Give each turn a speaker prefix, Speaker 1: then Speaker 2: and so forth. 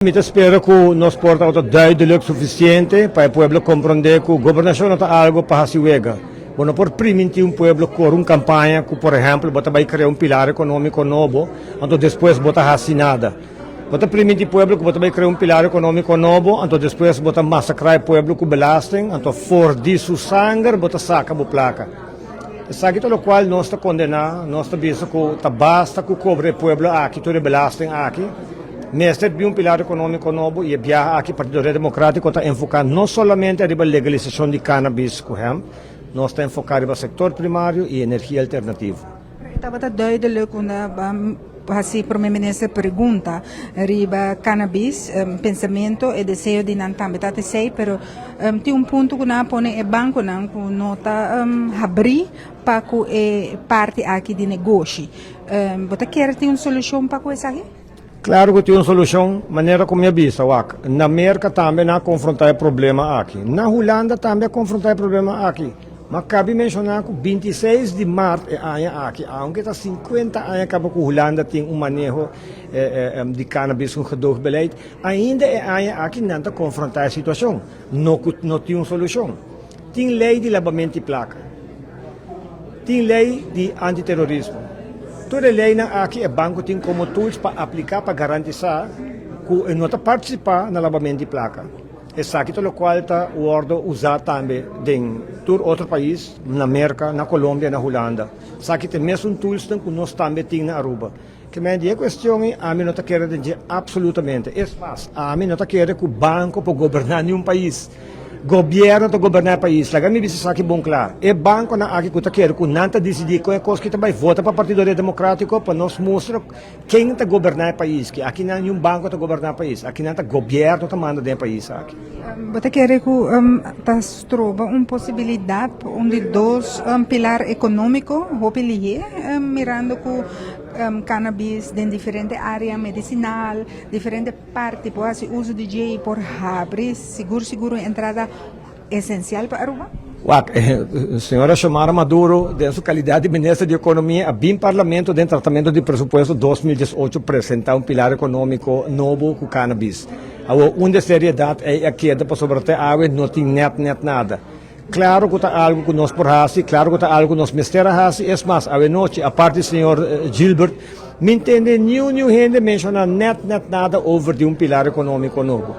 Speaker 1: Eu espero que nós portamos duidelijk suficiente para o povo compreender que a governação está algo para se vega. Bueno, por permitir um povo com uma campanha que, por exemplo, vai criar um pilar econômico novo, então depois bota nada. Bota permitir o povo que vai criar um pilar econômico novo, então depois bota massacrar o povo com belasting, então for disso sangue, bota saca a placa. Sabe todo qual nós está condenar, nós está vendo que basta que cobre o povo aqui, todo belasting aqui. Neste um pilar econômico novo e viaja aqui para o Partido Democrático está enfocado não somente na legalização de cannabis, nós está enfocado no setor primário e energia alternativa.
Speaker 2: Estava duidelijk assim, para mim nessa pergunta, riba cannabis, pensamento e desejo de não também tá sei, pero tem ponto que na pone é banco não que nota abrir para que parte aqui de negócio. Você quer ter uma solução para isso aqui?
Speaker 1: Claro que tem uma solução, maneira como eu disse, na América também não confrontar o problema aqui, na Holanda também confrontar o problema aqui. Mas cabe mencionar que 26 de março é aqui, aunque está 50 anos que a Holanda tem um manejo de cannabis com redor beleid, ainda é aqui não está confrontar a situação, não tem uma solução. Tem lei de lavamento de placa, tem lei de antiterrorismo. Toda lei aqui é banco tem como tools para aplicar para garantizar que não está participar no lavamento de placa. Essa aqui todo qual está o ordem usar também em todo outro país, na América, na Colômbia, na Holanda. Essa aqui tem mesmo tools que nós também temos na Aruba. Que me diga questão a mim não está querendo dizer absolutamente. É fácil. A mim não está querendo que o banco para governar nenhum país. Governo para governar o país. Lá me disse aqui bom claro. É banco na aqui que está querendo que não está decidir qual é a coisa que também vota para o Partido Democrático para nos mostrar quem está governar o país. Que aqui não é nenhum banco está governar o país. Aqui não está governo está mandando o país aqui.
Speaker 2: Você quer que trova uma possibilidade onde dois pilar econômico, mirando que cannabis em diferentes áreas medicinal, diferentes partes, por assim, uso de J por abrir, seguro entrada essencial para Aruba?
Speaker 1: Senhora Xiomara Maduro, de sua qualidade de ministra de Economia, a BIM Parlamento, de tratamento de presupuesto 2018, apresentar um pilar econômico novo com cannabis. Uma seriedade é a queda para sobreter água, não tem net nada. Claro que está algo que nós por fazer, claro que está algo que nós mistera fazer, é mais, a noite, a parte do senhor Gilbert, me entende nenhum gente menciona net nada over de um pilar econômico novo.